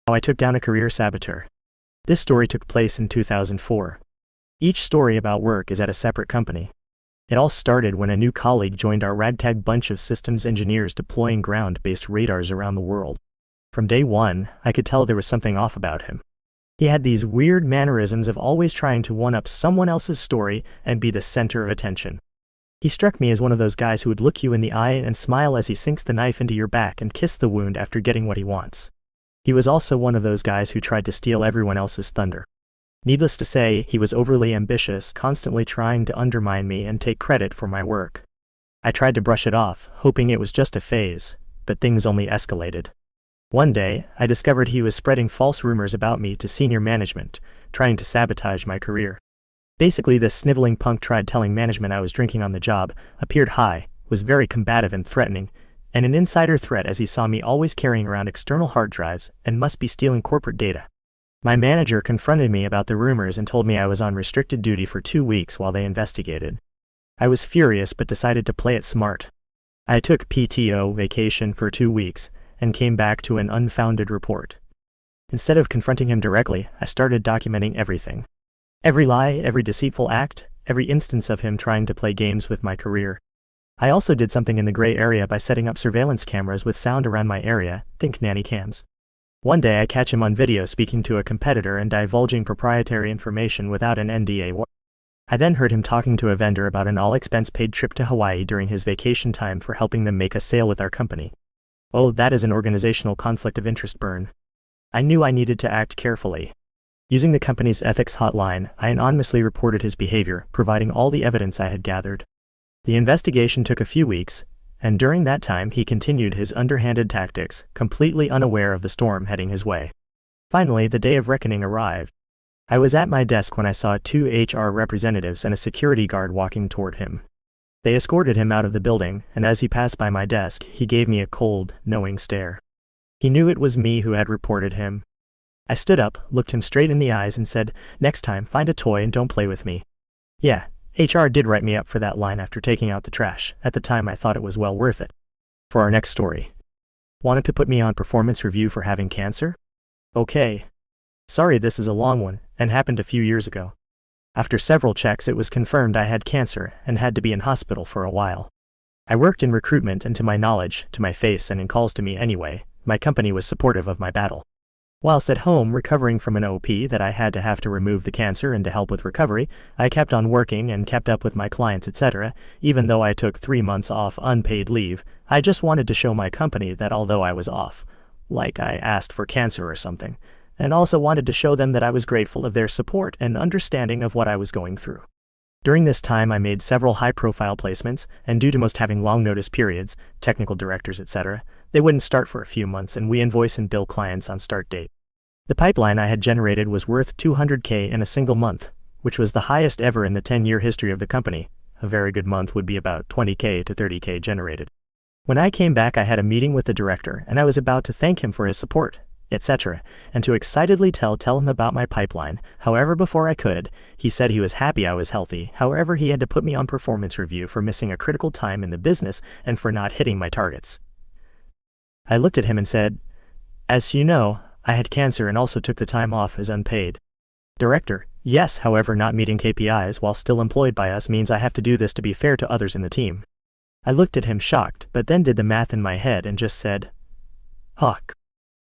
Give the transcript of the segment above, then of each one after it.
How I took down a career saboteur. This story took place in 2004. Each story about work is at a separate company. It all started when a new colleague joined our ragtag bunch of systems engineers deploying ground-based radars around the world. From day one, I could tell there was something off about him. He had these weird mannerisms of always trying to one-up someone else's story and be the center of attention. He struck me as one of those guys who would look you in the eye and smile as he sinks the knife into your back and kiss the wound after getting what he wants. He was also one of those guys who tried to steal everyone else's thunder. Needless to say, he was overly ambitious, constantly trying to undermine me and take credit for my work. I tried to brush it off, hoping it was just a phase, but things only escalated. One day, I discovered he was spreading false rumors about me to senior management, trying to sabotage my career. Basically, this sniveling punk tried telling management I was drinking on the job, appeared high, was very combative and threatening, and an insider threat as he saw me always carrying around external hard drives and must be stealing corporate data. My manager confronted me about the rumors and told me I was on restricted duty for 2 weeks while they investigated. I was furious but decided to play it smart. I took PTO vacation for 2 weeks and came back to an unfounded report. Instead of confronting him directly, I started documenting everything. Every lie, every deceitful act, every instance of him trying to play games with my career. I also did something in the gray area by setting up surveillance cameras with sound around my area, think nanny cams. One day I catch him on video speaking to a competitor and divulging proprietary information without an NDA. I then heard him talking to a vendor about an all-expense-paid trip to Hawaii during his vacation time for helping them make a sale with our company. Oh, that is an organizational conflict of interest burn. I knew I needed to act carefully. Using the company's ethics hotline, I anonymously reported his behavior, providing all the evidence I had gathered. The investigation took a few weeks, and during that time he continued his underhanded tactics, completely unaware of the storm heading his way. Finally, the day of reckoning arrived. I was at my desk when I saw 2 HR representatives and a security guard walking toward him. They escorted him out of the building, and as he passed by my desk, he gave me a cold, knowing stare. He knew it was me who had reported him. I stood up, looked him straight in the eyes and said, "Next time, find a toy and don't play with me." Yeah, HR did write me up for that line after taking out the trash. At the time I thought it was well worth it. For our next story. Wanted to put me on performance review for having cancer? Okay. Sorry, this is a long one, and happened a few years ago. After several checks it was confirmed I had cancer and had to be in hospital for a while. I worked in recruitment and to my knowledge, to my face and in calls to me anyway, my company was supportive of my battle. Whilst at home recovering from an OP that I had to have to remove the cancer and to help with recovery, I kept on working and kept up with my clients etc. Even though I took 3 months off unpaid leave, I just wanted to show my company that although I was off, like I asked for cancer or something, and also wanted to show them that I was grateful of their support and understanding of what I was going through. During this time I made several high-profile placements, and due to most having long notice periods, technical directors etc., they wouldn't start for a few months and we invoice and bill clients on start date. The pipeline I had generated was worth $200K in a single month, which was the highest ever in the 10-year history of the company. A very good month would be about 20K to 30K generated. When I came back I had a meeting with the director and I was about to thank him for his support, etc., and to excitedly tell him about my pipeline. However, before I could, he said he was happy I was healthy. However, he had to put me on performance review for missing a critical time in the business and for not hitting my targets. I looked at him and said, "As you know, I had cancer and also took the time off as unpaid." Director: "Yes, however not meeting KPIs while still employed by us means I have to do this to be fair to others in the team." I looked at him shocked, but then did the math in my head and just said, "Huck.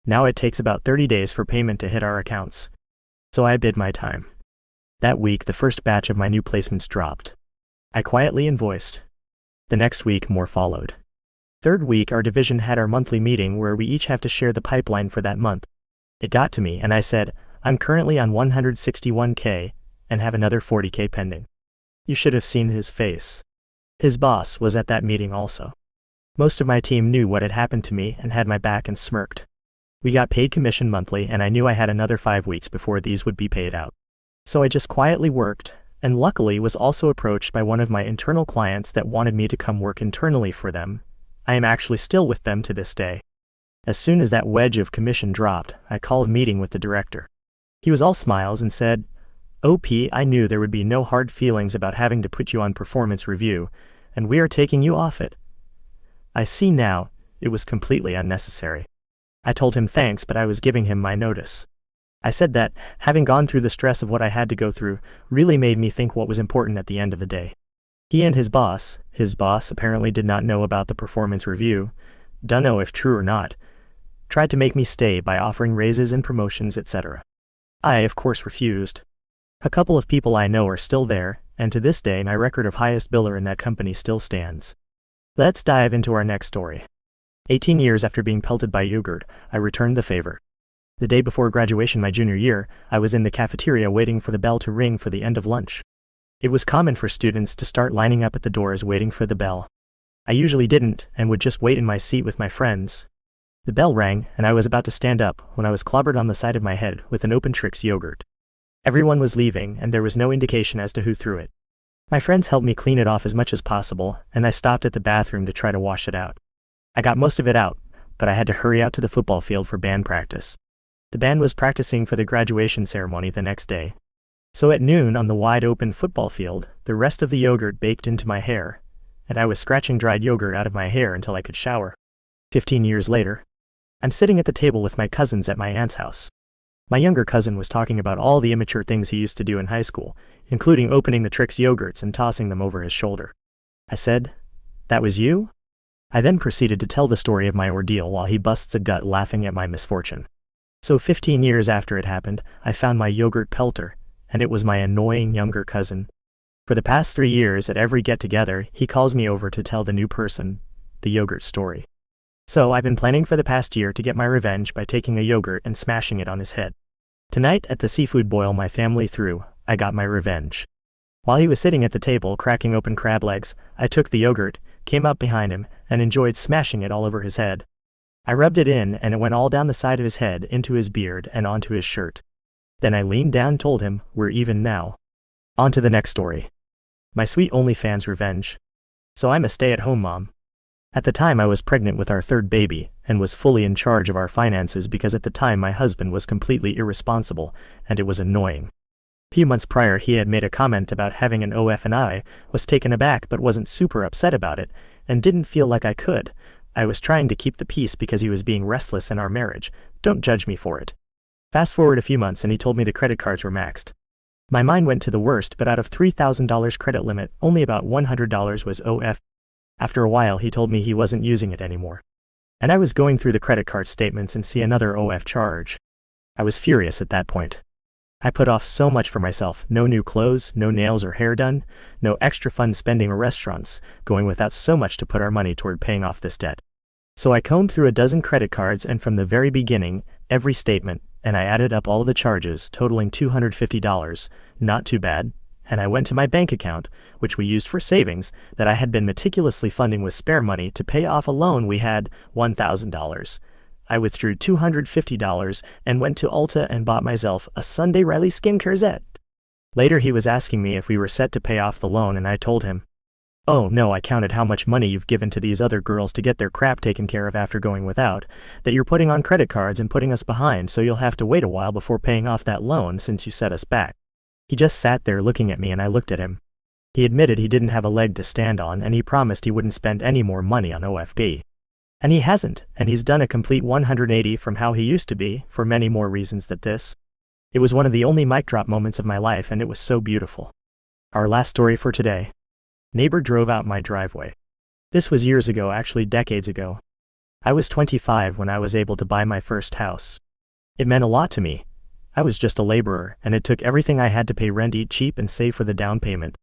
Now it takes about 30 days for payment to hit our accounts." So I bid my time. That week the first batch of my new placements dropped. I quietly invoiced. The next week more followed. Third week our division had our monthly meeting where we each have to share the pipeline for that month. It got to me and I said, "I'm currently on 161K and have another 40K pending." You should have seen his face. His boss was at that meeting also. Most of my team knew what had happened to me and had my back and smirked. We got paid commission monthly and I knew I had another 5 weeks before these would be paid out. So I just quietly worked, and luckily was also approached by one of my internal clients that wanted me to come work internally for them. I am actually still with them to this day. As soon as that wedge of commission dropped, I called a meeting with the director. He was all smiles and said, "OP, I knew there would be no hard feelings about having to put you on performance review, and we are taking you off it." I see now, it was completely unnecessary. I told him thanks, but I was giving him my notice. I said that, having gone through the stress of what I had to go through, really made me think what was important at the end of the day. He and his boss apparently did not know about the performance review, dunno if true or not, tried to make me stay by offering raises and promotions, etc. I, of course, refused. A couple of people I know are still there, and to this day my record of highest biller in that company still stands. Let's dive into our next story. 18 years after being pelted by yogurt, I returned the favor. The day before graduation my junior year, I was in the cafeteria waiting for the bell to ring for the end of lunch. It was common for students to start lining up at the doors waiting for the bell. I usually didn't, and would just wait in my seat with my friends. The bell rang, and I was about to stand up when I was clobbered on the side of my head with an open Trix yogurt. Everyone was leaving, and there was no indication as to who threw it. My friends helped me clean it off as much as possible, and I stopped at the bathroom to try to wash it out. I got most of it out, but I had to hurry out to the football field for band practice. The band was practicing for the graduation ceremony the next day. So at noon on the wide-open football field, the rest of the yogurt baked into my hair, and I was scratching dried yogurt out of my hair until I could shower. 15 years later, I'm sitting at the table with my cousins at my aunt's house. My younger cousin was talking about all the immature things he used to do in high school, including opening the Trix yogurts and tossing them over his shoulder. I said, "That was you?" I then proceeded to tell the story of my ordeal while he busts a gut laughing at my misfortune. So 15 years after it happened, I found my yogurt pelter, and it was my annoying younger cousin. For the past 3 years at every get-together, he calls me over to tell the new person the yogurt story. So I've been planning for the past year to get my revenge by taking a yogurt and smashing it on his head. Tonight, at the seafood boil my family threw, I got my revenge. While he was sitting at the table cracking open crab legs, I took the yogurt, came up behind him, and enjoyed smashing it all over his head. I rubbed it in, and it went all down the side of his head, into his beard, and onto his shirt. Then I leaned down and told him, "We're even now." On to the next story. My sweet OnlyFans revenge. So I'm a stay-at-home mom. At the time I was pregnant with our third baby, and was fully in charge of our finances because at the time my husband was completely irresponsible, and it was annoying. A few months prior he had made a comment about having an OF and I was taken aback but wasn't super upset about it, and didn't feel like I could. I was trying to keep the peace because he was being restless in our marriage. Don't judge me for it. Fast forward a few months and he told me the credit cards were maxed. My mind went to the worst, but out of $3,000 credit limit, only about $100 was OF. After a while he told me he wasn't using it anymore. And I was going through the credit card statements and see another OF charge. I was furious at that point. I put off so much for myself, no new clothes, no nails or hair done, no extra fun spending or restaurants, going without so much to put our money toward paying off this debt. So I combed through a dozen credit cards and from the very beginning, every statement, and I added up all the charges, totaling $250, not too bad, and I went to my bank account, which we used for savings, that I had been meticulously funding with spare money to pay off a loan we had, $1,000. I withdrew $250 and went to Ulta and bought myself a Sunday Riley skincare set. Later he was asking me if we were set to pay off the loan and I told him, "Oh no, I counted how much money you've given to these other girls to get their crap taken care of after going without, that you're putting on credit cards and putting us behind, so you'll have to wait a while before paying off that loan since you set us back." He just sat there looking at me and I looked at him. He admitted he didn't have a leg to stand on and he promised he wouldn't spend any more money on OFB. And he hasn't, and he's done a complete 180 from how he used to be, for many more reasons than this. It was one of the only mic drop moments of my life and it was so beautiful. Our last story for today. Neighbor drove out my driveway. This was years ago, actually decades ago. I was 25 when I was able to buy my first house. It meant a lot to me. I was just a laborer, and it took everything I had to pay rent, eat cheap, and save for the down payment.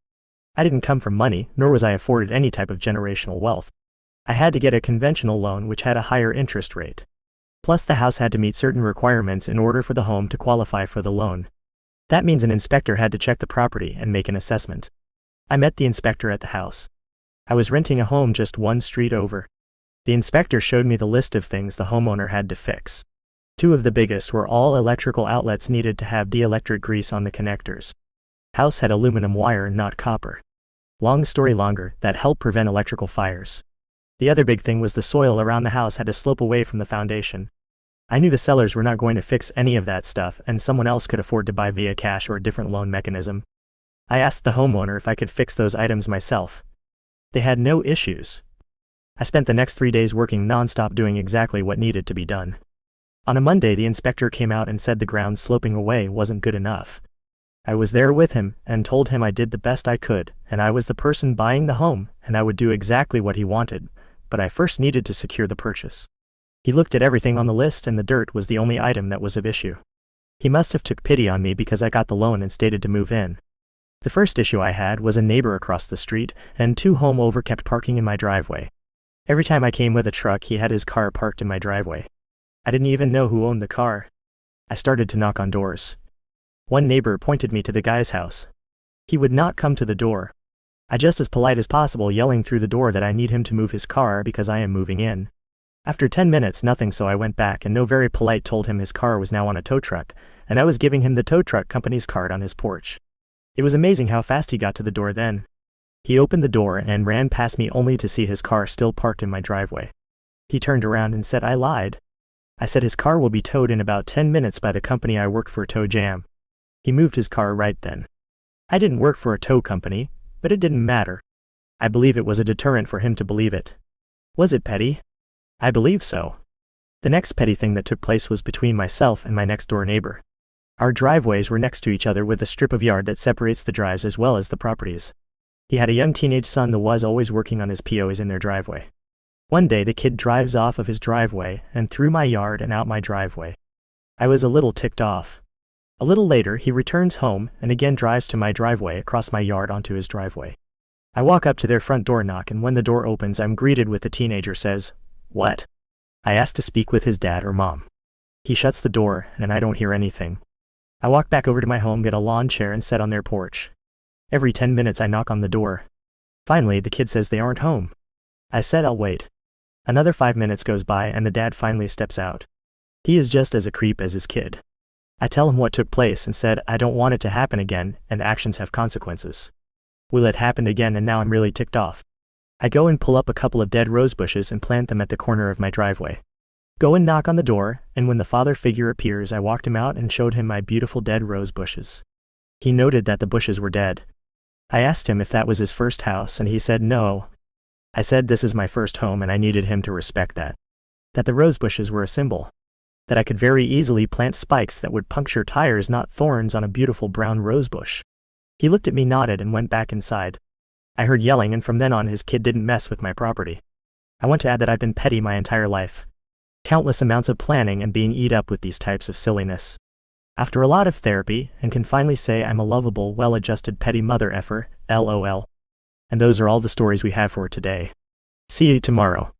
I didn't come from money, nor was I afforded any type of generational wealth. I had to get a conventional loan which had a higher interest rate. Plus the house had to meet certain requirements in order for the home to qualify for the loan. That means an inspector had to check the property and make an assessment. I met the inspector at the house. I was renting a home just one street over. The inspector showed me the list of things the homeowner had to fix. Two of the biggest were all electrical outlets needed to have dielectric grease on the connectors. House had aluminum wire, not copper. Long story longer, that helped prevent electrical fires. The other big thing was the soil around the house had to slope away from the foundation. I knew the sellers were not going to fix any of that stuff and someone else could afford to buy via cash or a different loan mechanism. I asked the homeowner if I could fix those items myself. They had no issues. I spent the next 3 days working non-stop doing exactly what needed to be done. On a Monday, the inspector came out and said the ground sloping away wasn't good enough. I was there with him and told him I did the best I could, and I was the person buying the home, and I would do exactly what he wanted, but I first needed to secure the purchase. He looked at everything on the list and the dirt was the only item that was of issue. He must have took pity on me because I got the loan and stated to move in. The first issue I had was a neighbor across the street, and 2 home over kept parking in my driveway. Every time I came with a truck, he had his car parked in my driveway. I didn't even know who owned the car. I started to knock on doors. One neighbor pointed me to the guy's house. He would not come to the door. I just as polite as possible, yelling through the door that I need him to move his car because I am moving in. After 10 minutes nothing, so I went back and no very polite told him his car was now on a tow truck, and I was giving him the tow truck company's card on his porch. It was amazing how fast he got to the door then. He opened the door and ran past me only to see his car still parked in my driveway. He turned around and said I lied. I said his car will be towed in about 10 minutes by the company I worked for, Tow Jam. He moved his car right then. I didn't work for a tow company, but it didn't matter. I believe it was a deterrent for him to believe it. Was it petty? I believe so. The next petty thing that took place was between myself and my next door neighbor. Our driveways were next to each other with a strip of yard that separates the drives as well as the properties. He had a young teenage son that was always working on his POs in their driveway. One day the kid drives off of his driveway and through my yard and out my driveway. I was a little ticked off. A little later he returns home and again drives to my driveway across my yard onto his driveway. I walk up to their front door knock, and when the door opens I'm greeted with the teenager says, "What?" I ask to speak with his dad or mom. He shuts the door and I don't hear anything. I walk back over to my home, get a lawn chair and sit on their porch. Every 10 minutes I knock on the door. Finally the kid says they aren't home. I said I'll wait. Another 5 minutes goes by and the dad finally steps out. He is just as a creep as his kid. I tell him what took place and said I don't want it to happen again, and actions have consequences. Well, it happened again and now I'm really ticked off. I go and pull up a couple of dead rose bushes and plant them at the corner of my driveway. Go and knock on the door, and when the father figure appears I walked him out and showed him my beautiful dead rose bushes. He noted that the bushes were dead. I asked him if that was his first house and he said no. I said this is my first home and I needed him to respect that. That the rose bushes were a symbol. That I could very easily plant spikes that would puncture tires, not thorns, on a beautiful brown rose bush. He looked at me, nodded, and went back inside. I heard yelling, and from then on his kid didn't mess with my property. I want to add that I've been petty my entire life. Countless amounts of planning and being eat up with these types of silliness. After a lot of therapy, and can finally say I'm a lovable, well-adjusted petty mother effer, LOL. And those are all the stories we have for today. See you tomorrow.